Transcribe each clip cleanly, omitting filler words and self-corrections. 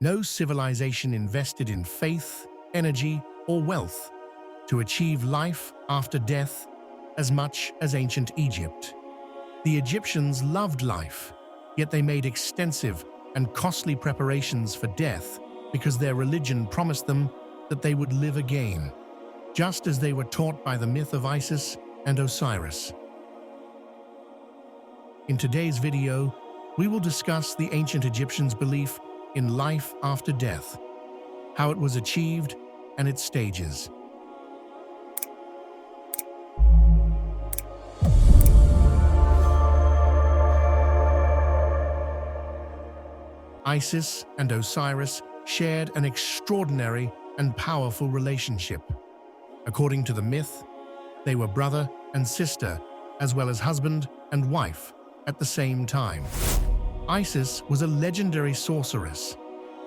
No civilization invested in faith, energy, or wealth to achieve life after death as much as ancient Egypt. The Egyptians loved life, yet they made extensive and costly preparations for death because their religion promised them that they would live again, just as they were taught by the myth of Isis and Osiris. In today's video, we will discuss the ancient Egyptians' belief in life after death, how it was achieved, and its stages. Isis and Osiris shared an extraordinary and powerful relationship. According to the myth, they were brother and sister, as well as husband and wife, at the same time. Isis was a legendary sorceress,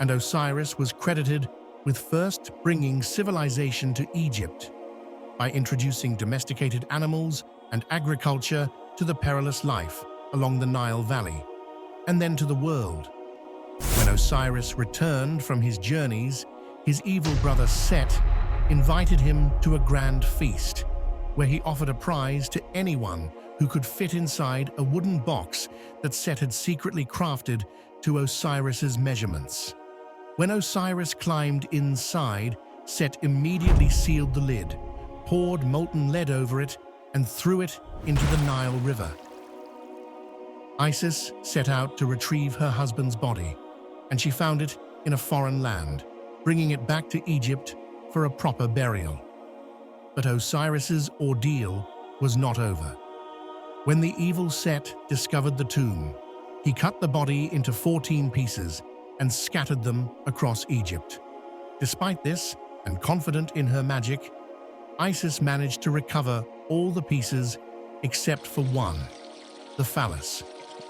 and Osiris was credited with first bringing civilization to Egypt by introducing domesticated animals and agriculture to the perilous life along the Nile Valley, and then to the world. When Osiris returned from his journeys, his evil brother Set invited him to a grand feast, where he offered a prize to anyone who could fit inside a wooden box that Set had secretly crafted to Osiris's measurements. When Osiris climbed inside, Set immediately sealed the lid, poured molten lead over it, and threw it into the Nile River. Isis set out to retrieve her husband's body, and she found it in a foreign land, bringing it back to Egypt for a proper burial. But Osiris's ordeal was not over. When the evil Set discovered the tomb, he cut the body into 14 pieces and scattered them across Egypt. Despite this, and confident in her magic, Isis managed to recover all the pieces except for one, the phallus,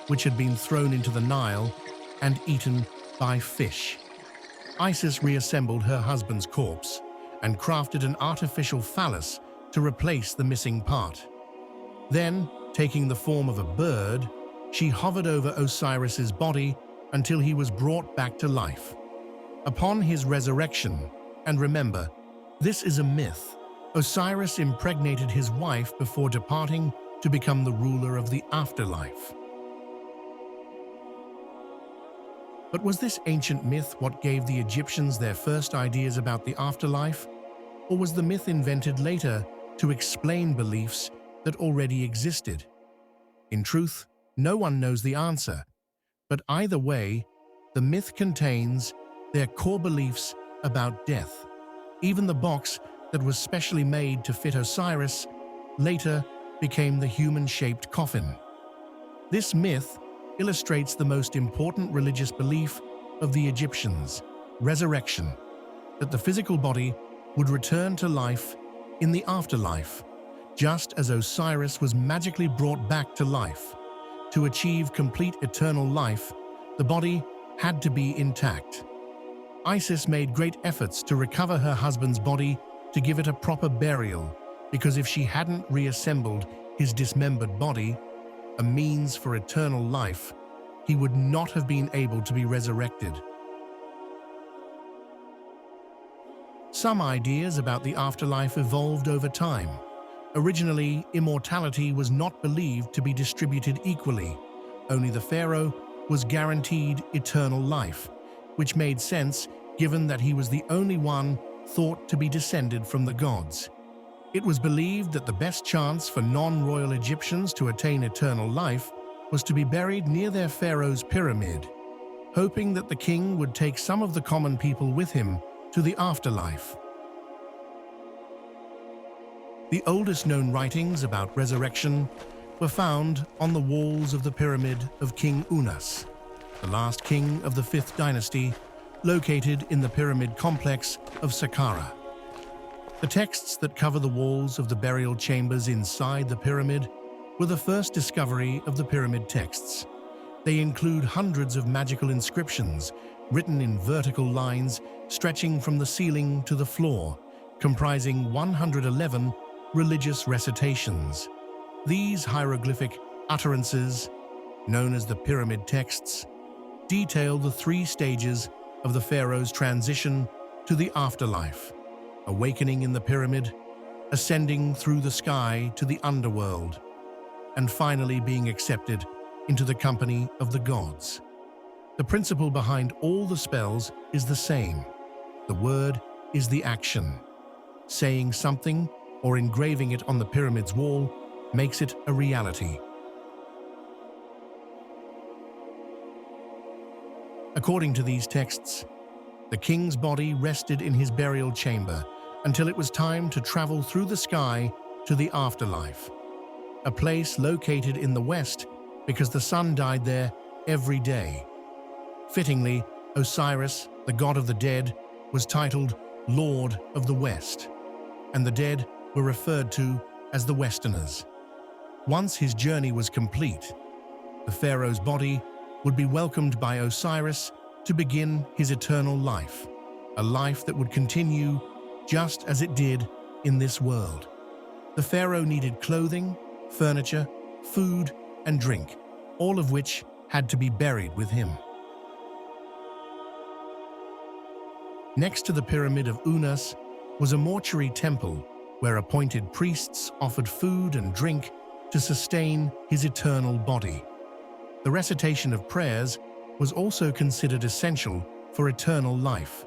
which had been thrown into the Nile and eaten by fish. Isis reassembled her husband's corpse and crafted an artificial phallus to replace the missing part. Then, taking the form of a bird, she hovered over Osiris's body until he was brought back to life. Upon his resurrection, and remember, this is a myth, Osiris impregnated his wife before departing to become the ruler of the afterlife. But was this ancient myth what gave the Egyptians their first ideas about the afterlife? Or was the myth invented later to explain beliefs that already existed? In truth, no one knows the answer. But either way, the myth contains their core beliefs about death. Even the box that was specially made to fit Osiris later became the human-shaped coffin. This myth illustrates the most important religious belief of the Egyptians, resurrection, that the physical body would return to life in the afterlife, just as Osiris was magically brought back to life. To achieve complete eternal life, the body had to be intact. Isis made great efforts to recover her husband's body to give it a proper burial, because if she hadn't reassembled his dismembered body, a means for eternal life, he would not have been able to be resurrected. Some ideas about the afterlife evolved over time. Originally, immortality was not believed to be distributed equally. Only the pharaoh was guaranteed eternal life, which made sense given that he was the only one thought to be descended from the gods. It was believed that the best chance for non-royal Egyptians to attain eternal life was to be buried near their pharaoh's pyramid, hoping that the king would take some of the common people with him to the afterlife. The oldest known writings about resurrection were found on the walls of the pyramid of King Unas, the last king of the 5th dynasty, located in the pyramid complex of Saqqara. The texts that cover the walls of the burial chambers inside the pyramid were the first discovery of the pyramid texts. They include hundreds of magical inscriptions written in vertical lines stretching from the ceiling to the floor, comprising 111 religious recitations. These hieroglyphic utterances, known as the pyramid texts, detail the 3 stages of the pharaoh's transition to the afterlife, awakening in the pyramid, ascending through the sky to the underworld, and finally being accepted into the company of the gods. The principle behind all the spells is the same. The word is the action. Saying something or engraving it on the pyramid's wall makes it a reality. According to these texts, the king's body rested in his burial chamber until it was time to travel through the sky to the afterlife, a place located in the west because the sun died there every day. Fittingly, Osiris, the god of the dead, was titled Lord of the West, and the dead were referred to as the Westerners. Once his journey was complete, the pharaoh's body would be welcomed by Osiris to begin his eternal life, a life that would continue just as it did in this world. The pharaoh needed clothing, furniture, food, and drink, all of which had to be buried with him. Next to the pyramid of Unas was a mortuary temple where appointed priests offered food and drink to sustain his eternal body. The recitation of prayers was also considered essential for eternal life.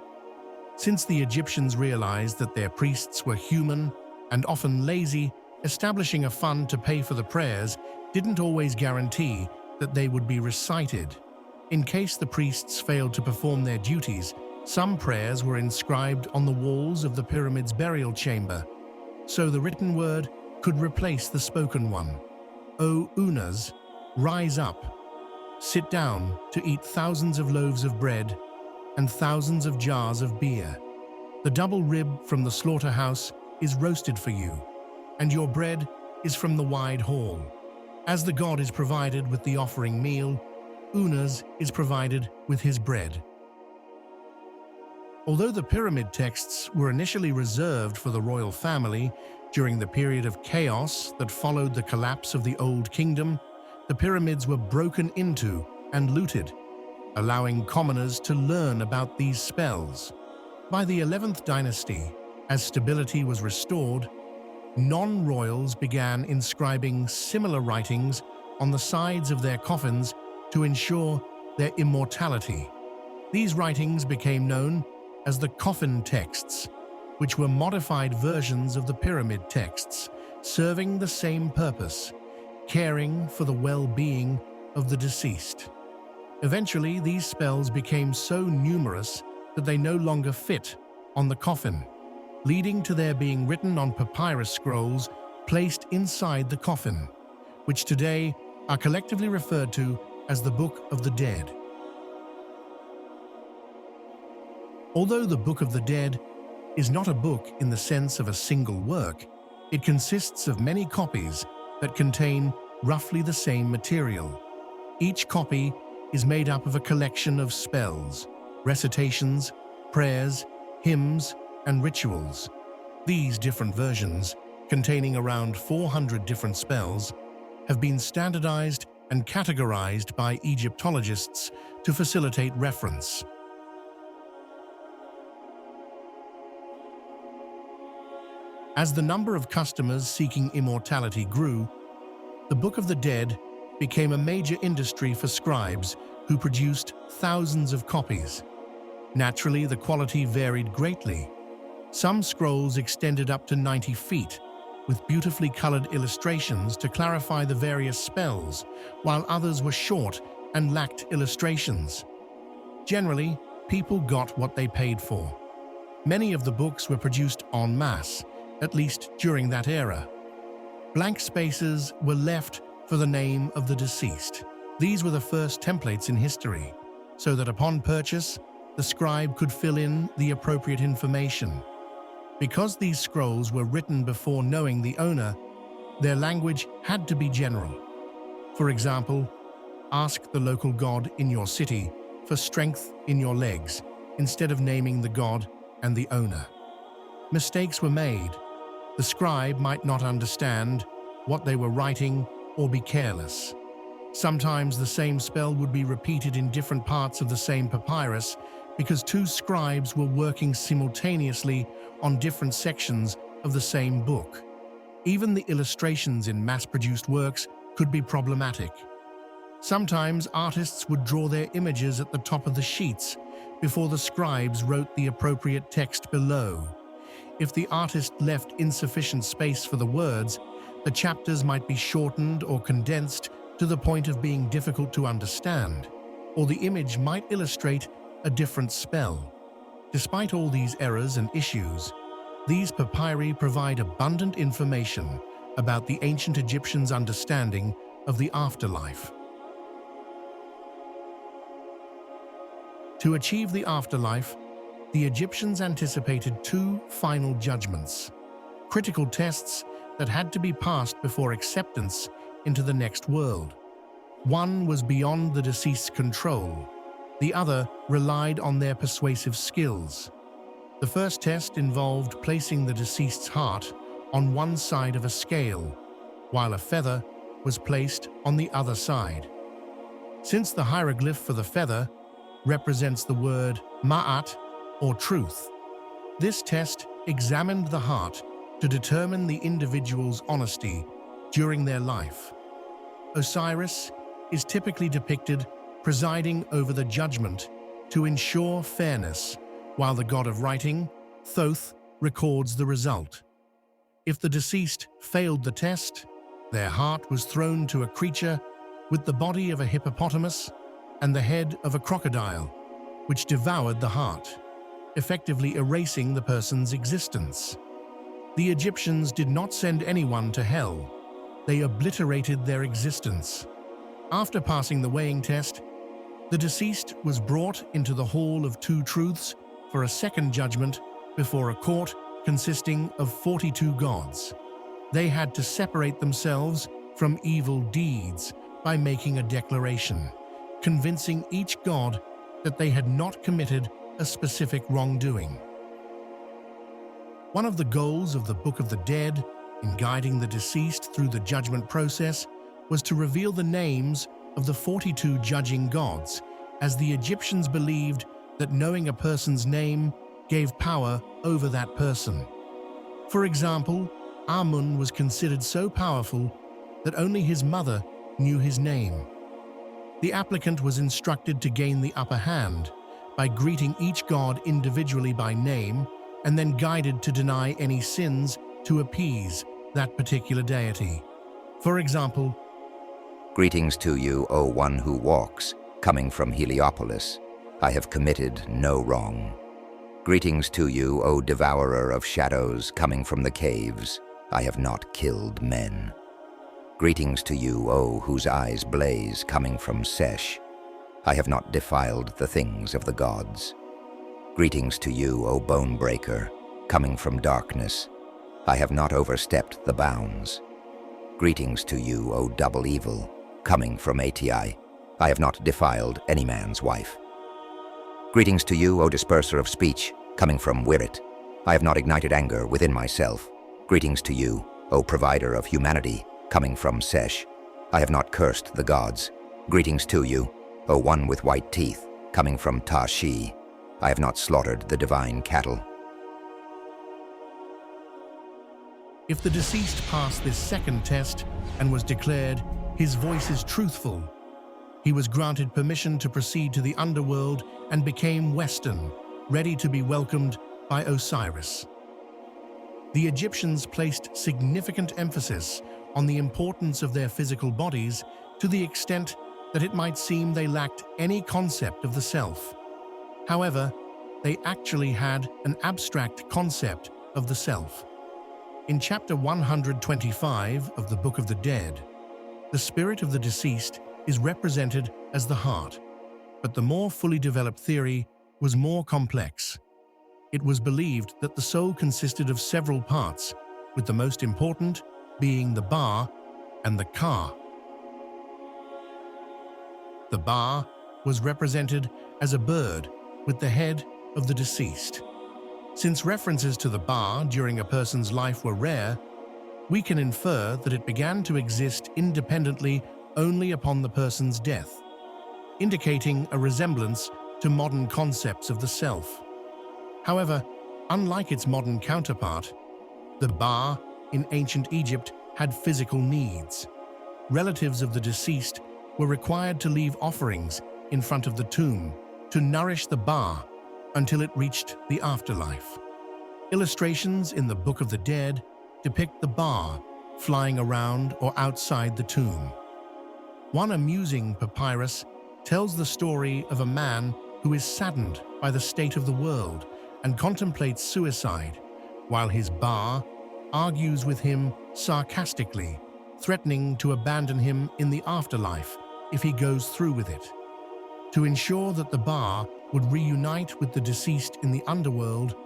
Since the Egyptians realized that their priests were human and often lazy, establishing a fund to pay for the prayers didn't always guarantee that they would be recited. In case the priests failed to perform their duties, some prayers were inscribed on the walls of the pyramid's burial chamber, so the written word could replace the spoken one. O Unas, rise up. Sit down to eat thousands of loaves of bread and thousands of jars of beer. The double rib from the slaughterhouse is roasted for you, and your bread is from the wide hall. As the god is provided with the offering meal, Unas is provided with his bread. Although the pyramid texts were initially reserved for the royal family during the period of chaos that followed the collapse of the Old Kingdom, the pyramids were broken into and looted, allowing commoners to learn about these spells. By the 11th dynasty, as stability was restored, non-royals began inscribing similar writings on the sides of their coffins to ensure their immortality. These writings became known as the coffin texts, which were modified versions of the pyramid texts, serving the same purpose, caring for the well-being of the deceased. Eventually, these spells became so numerous that they no longer fit on the coffin, leading to their being written on papyrus scrolls placed inside the coffin, which today are collectively referred to as the Book of the Dead. Although the Book of the Dead is not a book in the sense of a single work, it consists of many copies that contain roughly the same material. Each copy is made up of a collection of spells, recitations, prayers, hymns, and rituals. These different versions, containing around 400 different spells, have been standardized and categorized by Egyptologists to facilitate reference. As the number of customers seeking immortality grew, the Book of the Dead became a major industry for scribes who produced thousands of copies. Naturally, the quality varied greatly. Some scrolls extended up to 90 feet, with beautifully colored illustrations to clarify the various spells, while others were short and lacked illustrations. Generally, people got what they paid for. Many of the books were produced en masse, at least during that era. Blank spaces were left for the name of the deceased. These were the first templates in history, so that upon purchase, the scribe could fill in the appropriate information. Because these scrolls were written before knowing the owner, their language had to be general. For example, ask the local god in your city for strength in your legs, instead of naming the god and the owner. Mistakes were made. The scribe might not understand what they were writing or be careless. Sometimes the same spell would be repeated in different parts of the same papyrus, because two scribes were working simultaneously on different sections of the same book. Even the illustrations in mass-produced works could be problematic. Sometimes artists would draw their images at the top of the sheets before the scribes wrote the appropriate text below. If the artist left insufficient space for the words, the chapters might be shortened or condensed to the point of being difficult to understand, or the image might illustrate a different spell. Despite all these errors and issues, these papyri provide abundant information about the ancient Egyptians' understanding of the afterlife. To achieve the afterlife, the Egyptians anticipated two final judgments, critical tests that had to be passed before acceptance into the next world. One was beyond the deceased's control. The other relied on their persuasive skills. The first test involved placing the deceased's heart on one side of a scale, while a feather was placed on the other side. Since the hieroglyph for the feather represents the word ma'at, or truth, this test examined the heart to determine the individual's honesty during their life. Osiris is typically depicted presiding over the judgment to ensure fairness, while the god of writing, Thoth, records the result. If the deceased failed the test, their heart was thrown to a creature with the body of a hippopotamus and the head of a crocodile, which devoured the heart, effectively erasing the person's existence. The Egyptians did not send anyone to hell. They obliterated their existence. After passing the weighing test, the deceased was brought into the Hall of Two Truths for a second judgment before a court consisting of 42 gods. They had to separate themselves from evil deeds by making a declaration, convincing each god that they had not committed a specific wrongdoing. One of the goals of the Book of the Dead in guiding the deceased through the judgment process was to reveal the names of the 42 judging gods, as the Egyptians believed that knowing a person's name gave power over that person. For example, Amun was considered so powerful that only his mother knew his name. The applicant was instructed to gain the upper hand by greeting each god individually by name and then guided to deny any sins to appease that particular deity. For example, Greetings to you, O one who walks, coming from Heliopolis. I have committed no wrong. Greetings to you, O devourer of shadows, coming from the caves. I have not killed men. Greetings to you, O whose eyes blaze, coming from Sesh. I have not defiled the things of the gods. Greetings to you, O bone breaker, coming from darkness. I have not overstepped the bounds. Greetings to you, O double evil, coming from Ati. I have not defiled any man's wife. Greetings to you, O disperser of speech, coming from Wirit. I have not ignited anger within myself. Greetings to you, O provider of humanity, coming from Sesh. I have not cursed the gods. Greetings to you, O one with white teeth, coming from Tashi. I have not slaughtered the divine cattle. if the deceased passed this second test and was declared his voice is truthful, he was granted permission to proceed to the underworld and became Western, ready to be welcomed by Osiris. The Egyptians placed significant emphasis on the importance of their physical bodies to the extent that it might seem they lacked any concept of the self. However, they actually had an abstract concept of the self. In chapter 125 of the Book of the Dead, the spirit of the deceased is represented as the heart, but the more fully developed theory was more complex. It was believed that the soul consisted of several parts, with the most important being the ba and the ka. The ba was represented as a bird with the head of the deceased. Since references to the ba during a person's life were rare, we can infer that it began to exist independently only upon the person's death, indicating a resemblance to to modern concepts of the self. However, unlike its modern counterpart, the Ba in ancient Egypt had physical needs. Relatives of the deceased were required to leave offerings in front of the tomb to nourish the Ba until it reached the afterlife. Illustrations in the Book of the Dead depict the Ba flying around or outside the tomb. One amusing papyrus tells the story of a man who is saddened by the state of the world and contemplates suicide, while his Ba argues with him sarcastically, threatening to abandon him in the afterlife if he goes through with it. To ensure that the Ba would reunite with the deceased in the underworld,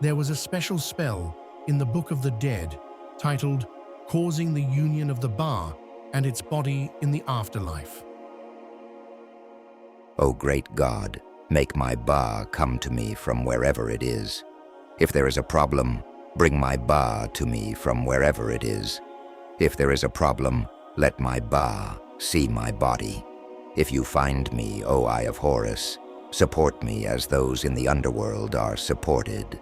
there was a special spell in the Book of the Dead titled Causing the Union of the Ba and its Body in the Afterlife. O great God, make my Ba come to me from wherever it is. If there is a problem, bring my Ba to me from wherever it is. If there is a problem, let my Ba see my body. If you find me, O Eye of Horus, support me as those in the underworld are supported.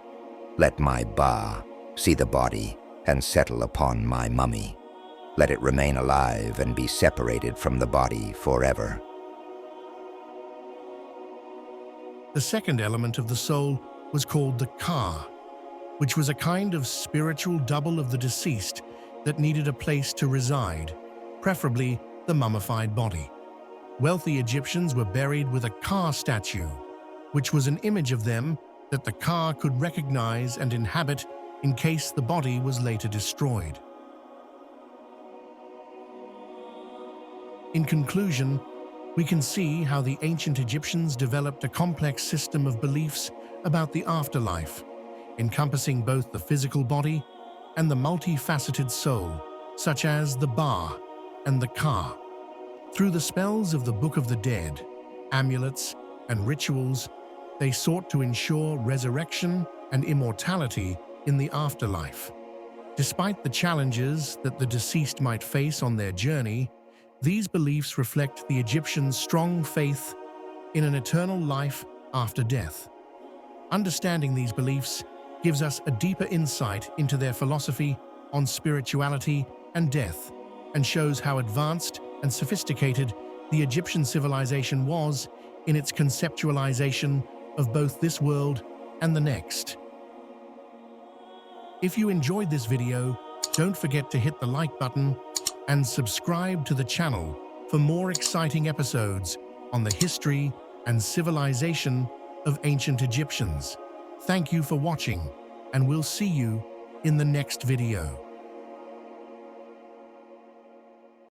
Let my Ba see the body and settle upon my mummy. Let it remain alive and be separated from the body forever. The second element of the soul was called the Ka, which was a kind of spiritual double of the deceased that needed a place to reside, preferably the mummified body. Wealthy Egyptians were buried with a Ka statue, which was an image of them that the Ka could recognize and inhabit in case the body was later destroyed. In conclusion, we can see how the ancient Egyptians developed a complex system of beliefs about the afterlife, encompassing both the physical body and the multifaceted soul, such as the Ba and the Ka. Through the spells of the Book of the Dead, amulets, and rituals, they sought to ensure resurrection and immortality in the afterlife. Despite the challenges that the deceased might face on their journey, these beliefs reflect the Egyptians' strong faith in an eternal life after death. Understanding these beliefs gives us a deeper insight into their philosophy on spirituality and death, and shows how advanced and sophisticated the Egyptian civilization was in its conceptualization of both this world and the next. If you enjoyed this video, don't forget to hit the like button and subscribe to the channel for more exciting episodes on the history and civilization of ancient Egyptians. Thank you for watching, and we'll see you in the next video.